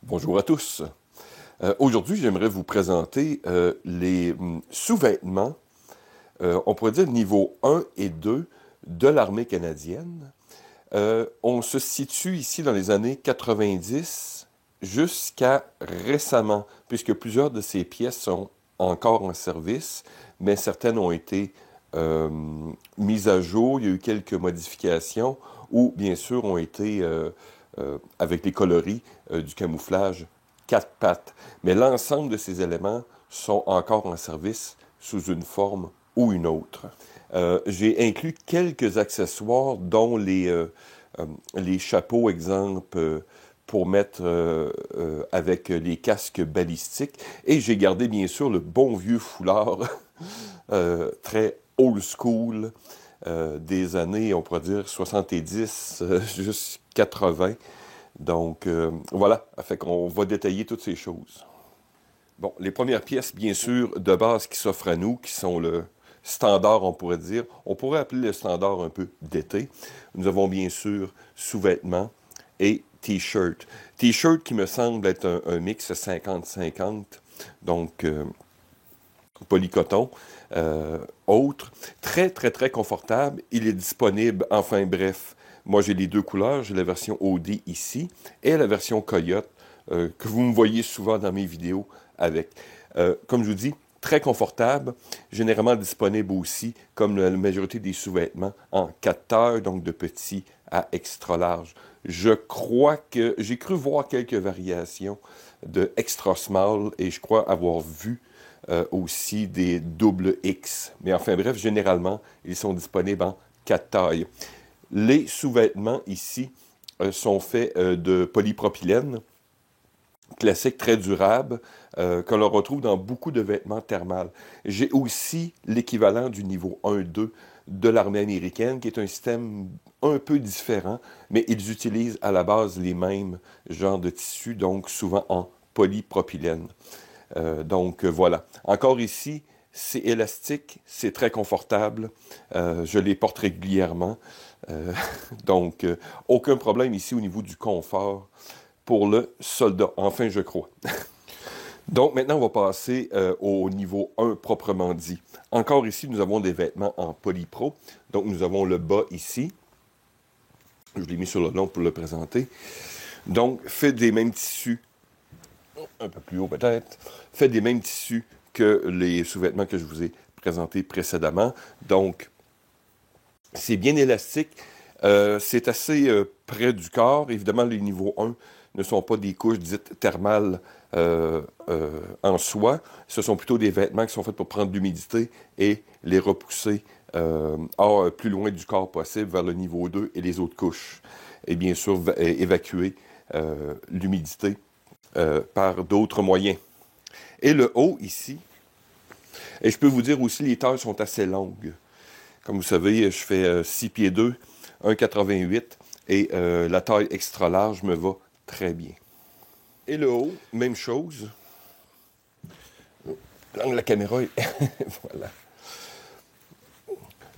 Bonjour à tous. Aujourd'hui, j'aimerais vous présenter les sous-vêtements, on pourrait dire niveau 1 et 2 de l'armée canadienne. On se situe ici dans les années 90 jusqu'à récemment, puisque plusieurs de ces pièces sont encore en service, mais certaines ont été euh, mises à jour. Il y a eu quelques modifications ou, bien sûr, ont été, avec les coloris du camouflage, quatre pattes. Mais l'ensemble de ces éléments sont encore en service sous une forme ou une autre. J'ai inclus quelques accessoires, dont les chapeaux, exemple, pour mettre avec les casques balistiques. Et j'ai gardé, bien sûr, le bon vieux foulard, très old school, des années, on pourrait dire, 70 jusqu'à 80. Donc, voilà, fait qu'on va détailler toutes ces choses. Bon, les premières pièces, bien sûr, de base qui s'offrent à nous, qui sont le standard, on pourrait dire. On pourrait appeler le standard un peu d'été. Nous avons bien sûr sous-vêtements et T-shirt. T-shirt qui me semble être un mix 50-50, donc polycoton, autre. Très, très, très confortable. Il est disponible, enfin bref. Moi, j'ai les deux couleurs. J'ai la version OD ici et la version Coyote, que vous me voyez souvent dans mes vidéos avec. Comme je vous dis, très confortable, généralement disponible aussi, comme la majorité des sous-vêtements, en 4 tailles, donc de petit à extra large. Je crois que j'ai cru voir quelques variations de extra small et je crois avoir vu aussi des double X. Mais enfin bref, généralement, ils sont disponibles en 4 tailles. Les sous-vêtements ici sont faits de polypropylène, classique, très durable, que l'on retrouve dans beaucoup de vêtements thermales. J'ai aussi l'équivalent du niveau 1-2 de l'armée américaine, qui est un système un peu différent, mais ils utilisent à la base les mêmes genres de tissus, donc souvent en polypropylène. Donc voilà. Encore ici, c'est élastique, c'est très confortable. Je les porte régulièrement. Euh, donc, aucun problème ici au niveau du confort pour le soldat. Enfin, je crois. Donc, maintenant, on va passer au niveau 1 proprement dit. Encore ici, nous avons des vêtements en polypro. Donc, nous avons le bas ici. Je l'ai mis sur le long pour le présenter. Donc, fait des mêmes tissus, un peu plus haut peut-être, fait des mêmes tissus que les sous-vêtements que je vous ai présentés précédemment. Donc, c'est bien élastique. C'est assez près du corps. Évidemment, les niveaux 1 ne sont pas des couches dites thermales en soi. Ce sont plutôt des vêtements qui sont faits pour prendre de l'humidité et les repousser plus loin du corps possible vers le niveau 2 et les autres couches. Et bien sûr, évacuer l'humidité par d'autres moyens. Et le haut ici, et je peux vous dire aussi, les tailles sont assez longues. Comme vous savez, je fais 6 pieds 2, 1,88 et la taille extra large me va très bien. Et le haut, même chose. L'angle de la caméra est... voilà.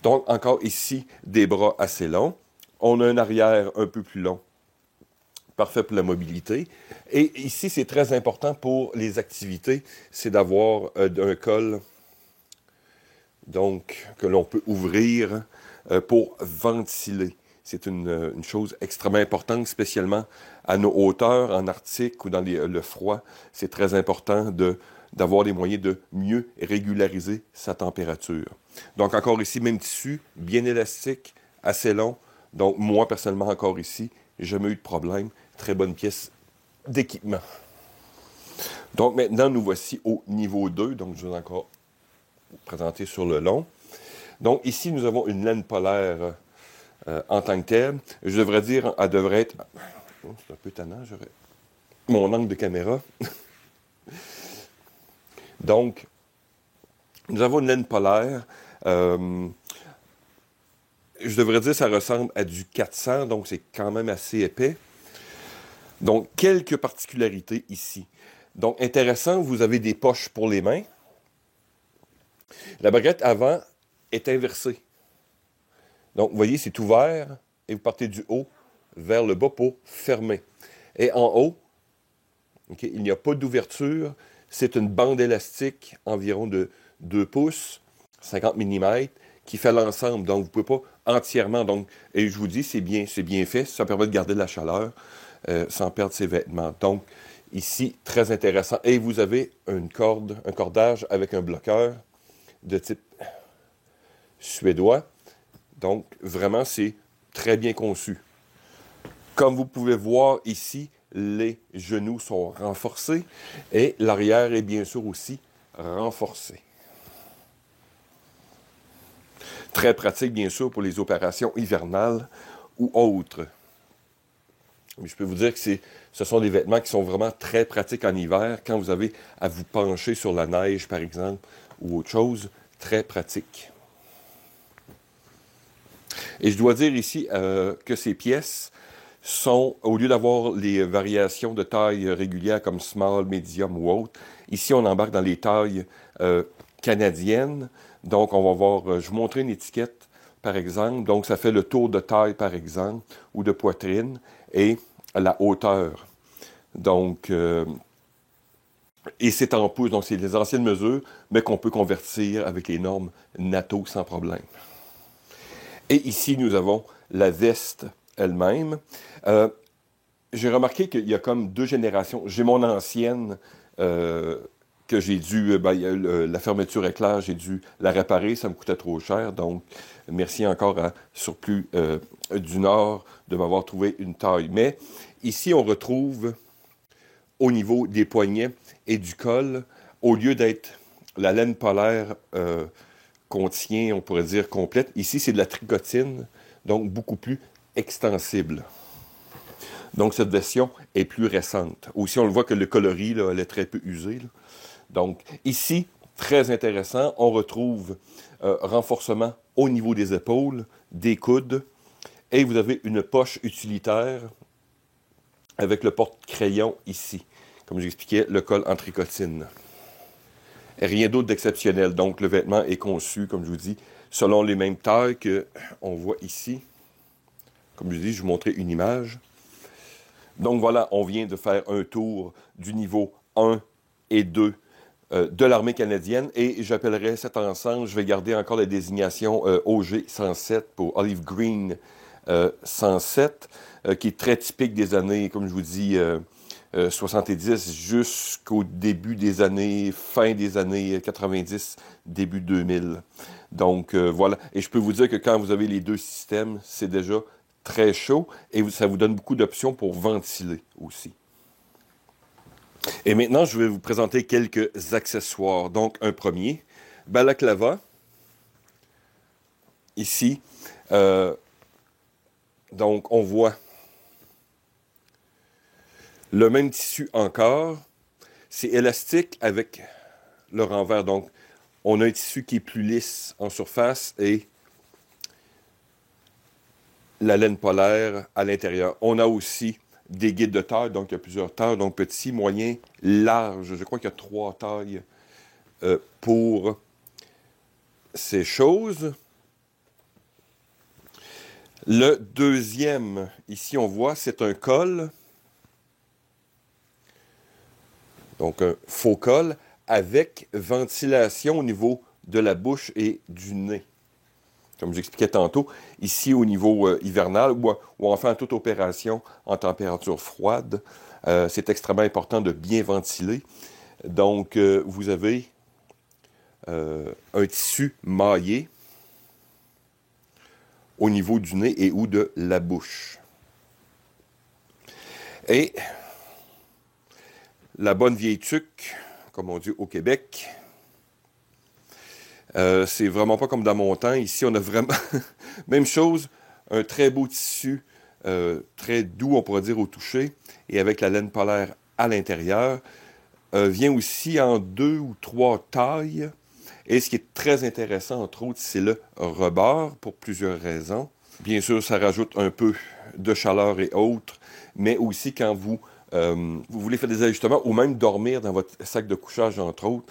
Donc, encore ici, des bras assez longs. On a un arrière un peu plus long. Parfait pour la mobilité. Et ici, c'est très important pour les activités, c'est d'avoir un col donc que l'on peut ouvrir pour ventiler. C'est une chose extrêmement importante, spécialement à nos hauteurs, en Arctique ou dans le froid. C'est très important d'avoir les moyens de mieux régulariser sa température. Donc encore ici, même tissu, bien élastique, assez long. Donc moi, personnellement, encore ici, j'ai jamais eu de problème. Très bonne pièce d'équipement. Donc maintenant, nous voici au niveau 2. Donc je vais encore vous présenter sur le long. Donc ici, nous avons une laine polaire en tant que telle. Je devrais dire, elle devrait être... Oh, c'est un peu tannant, j'aurais... Mon angle de caméra. Donc, nous avons une laine polaire. Je devrais dire, ça ressemble à du 400, donc c'est quand même assez épais. Donc, quelques particularités ici. Donc, intéressant, vous avez des poches pour les mains. La baguette avant est inversée. Donc, vous voyez, c'est ouvert et vous partez du haut vers le bas pour fermer. Et en haut, Okay? Il n'y a pas d'ouverture. C'est une bande élastique environ de 2 pouces, 50 mm, qui fait l'ensemble. Donc, vous ne pouvez pas entièrement. Donc, et je vous dis, c'est bien fait. Ça permet de garder de la chaleur sans perdre ses vêtements. Donc, ici, très intéressant. Et vous avez une corde, un cordage avec un bloqueur de type suédois. Donc, vraiment, c'est très bien conçu. Comme vous pouvez voir ici, les genoux sont renforcés et l'arrière est bien sûr aussi renforcé. Très pratique, bien sûr, pour les opérations hivernales ou autres. Mais je peux vous dire que ce sont des vêtements qui sont vraiment très pratiques en hiver, quand vous avez à vous pencher sur la neige, par exemple, ou autre chose, très pratique. Et je dois dire ici que ces pièces sont, au lieu d'avoir les variations de taille régulières comme small, medium ou autre, ici on embarque dans les tailles canadiennes. Donc on va voir, je vous montrer une étiquette par exemple, donc ça fait le tour de taille par exemple, ou de poitrine, et la hauteur. Donc, et c'est en pouces, donc c'est les anciennes mesures, mais qu'on peut convertir avec les normes NATO sans problème. Et ici, nous avons la veste elle-même. J'ai remarqué qu'il y a comme 2 générations. J'ai mon ancienne que j'ai dû, la fermeture éclair, j'ai dû la réparer, ça me coûtait trop cher. Donc, merci encore à Surplus du Nord de m'avoir trouvé une taille. Mais ici, on retrouve au niveau des poignets et du col, au lieu d'être la laine polaire contient, on pourrait dire, complète. Ici, c'est de la tricotine, donc beaucoup plus extensible. Donc, cette version est plus récente. Aussi, on le voit que le coloris, là, elle est très peu usé. Là. Donc, ici, très intéressant, on retrouve renforcement au niveau des épaules, des coudes, et vous avez une poche utilitaire avec le porte-crayon ici. Comme j'expliquais, le col en tricotine. Et rien d'autre d'exceptionnel. Donc, le vêtement est conçu, comme je vous dis, selon les mêmes tailles qu'on voit ici. Comme je dis, je vous montrais une image. Donc, voilà, on vient de faire un tour du niveau 1 et 2 de l'armée canadienne. Et j'appellerai cet ensemble, je vais garder encore la désignation OG 107 pour Olive Green 107, qui est très typique des années, comme je vous dis, 70 jusqu'au début des années, fin des années 90, début 2000. Donc, voilà. Et je peux vous dire que quand vous avez les 2 systèmes, c'est déjà très chaud et ça vous donne beaucoup d'options pour ventiler aussi. Et maintenant, je vais vous présenter quelques accessoires. Donc, un premier, balaclava. Ici, donc, on voit le même tissu encore. C'est élastique avec le renvers. Donc, on a un tissu qui est plus lisse en surface et la laine polaire à l'intérieur. On a aussi des guides de taille, donc il y a plusieurs tailles, donc petit, moyen, large. Je crois qu'il y a 3 tailles pour ces choses. Le deuxième, ici on voit, c'est un col. Donc un faux col avec ventilation au niveau de la bouche et du nez. Comme j'expliquais tantôt, ici au niveau hivernal ou enfin toute opération en température froide, c'est extrêmement important de bien ventiler. Donc, vous avez un tissu maillé au niveau du nez et ou de la bouche. Et la bonne vieille tuque, comme on dit au Québec, c'est vraiment pas comme dans mon temps. Ici, on a vraiment même chose, un très beau tissu, très doux, on pourrait dire, au toucher, et avec la laine polaire à l'intérieur. Vient aussi en 2 ou 3 tailles. Et ce qui est très intéressant, entre autres, c'est le rebord, pour plusieurs raisons. Bien sûr, ça rajoute un peu de chaleur et autres, mais aussi quand vous voulez faire des ajustements ou même dormir dans votre sac de couchage, entre autres,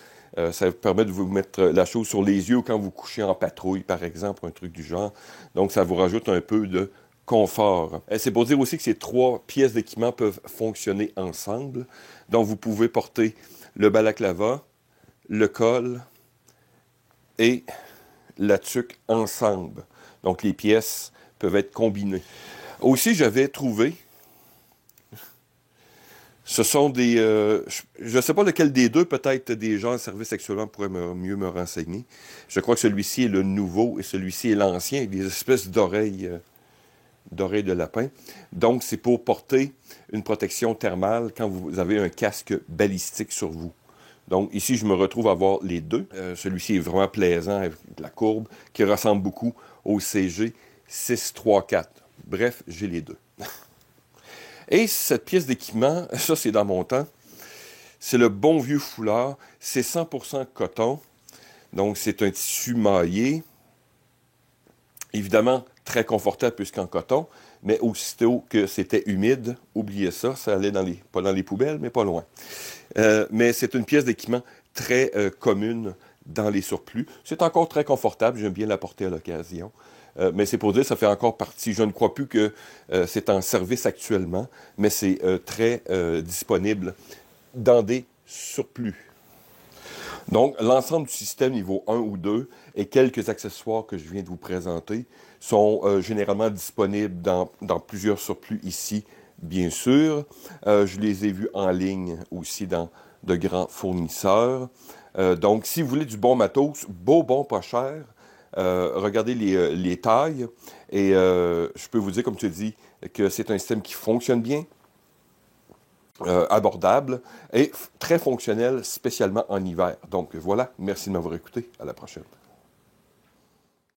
ça vous permet de vous mettre la chose sur les yeux quand vous couchez en patrouille, par exemple, un truc du genre. Donc, ça vous rajoute un peu de confort. C'est pour dire aussi que ces 3 pièces d'équipement peuvent fonctionner ensemble. Donc, vous pouvez porter le balaclava, le col et la tuque ensemble. Donc, les pièces peuvent être combinées. Aussi, j'avais trouvé, ce sont des... je ne sais pas lequel des deux, peut-être des gens en service sexuellement pourraient mieux me renseigner. Je crois que celui-ci est le nouveau et celui-ci est l'ancien, avec des espèces d'oreilles de lapin. Donc, c'est pour porter une protection thermale quand vous avez un casque balistique sur vous. Donc, ici, je me retrouve à avoir les deux. Celui-ci est vraiment plaisant avec la courbe qui ressemble beaucoup au CG 634. Bref, j'ai les deux. Et cette pièce d'équipement, ça c'est dans mon temps, c'est le bon vieux foulard. C'est 100% coton. Donc, c'est un tissu maillé. Évidemment, très confortable puisqu'en coton, mais aussitôt que c'était humide, oubliez ça, ça allait pas dans les poubelles, mais pas loin. Mais c'est une pièce d'équipement très commune dans les surplus. C'est encore très confortable, j'aime bien la porter à l'occasion. Mais c'est pour dire, ça fait encore partie. Je ne crois plus que c'est en service actuellement, mais c'est très disponible dans des surplus. Donc, l'ensemble du système niveau 1 ou 2 et quelques accessoires que je viens de vous présenter sont généralement disponibles dans plusieurs surplus ici, bien sûr. Je les ai vus en ligne aussi dans de grands fournisseurs. Donc, si vous voulez du bon matos, beau, bon, pas cher, regardez les tailles. Et je peux vous dire, comme tu dis, que c'est un système qui fonctionne bien, abordable et très fonctionnel, spécialement en hiver. Donc voilà, merci de m'avoir écouté. À la prochaine.